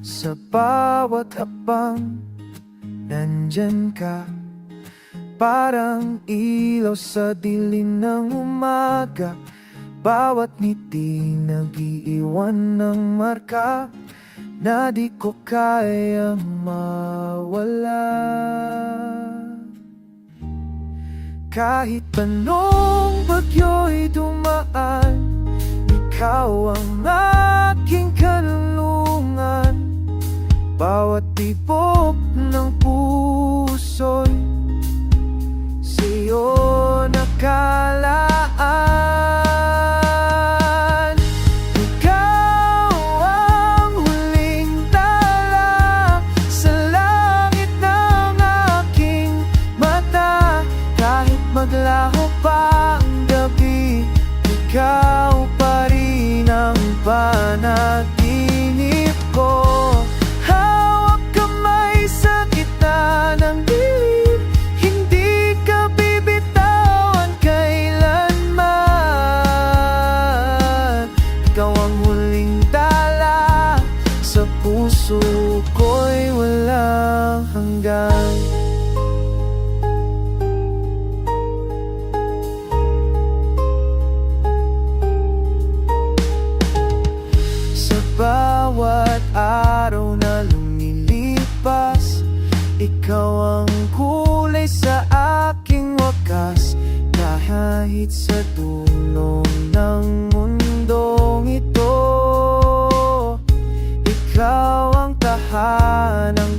Sa bawat hakbang, nandyan ka. Parang ilaw sa dilim ng umaga. Bawat ngiti nag-iiwan ng marka na di ko kayang mawala. Kahit anong bagyo'y dumaan, ikaw ang aking kanlungan. Bawat tibok ng puso'y sa'yo nakalaan. Ikaw ang huling tala sa langit ng aking mata. Kahit maglaho pa ang gabi, ikaw pa rin ang panaginip ko. Hawak kamay sa gitna ng dilim, hindi ka bibitawan kailanman. Ikaw ang huling tala sa puso ko'y walang hanggan. Bawat araw na lumilipas, ikaw ang kulay sa aking wakas. Kahit sa dulo ng mundong ito, ikaw ang tahanang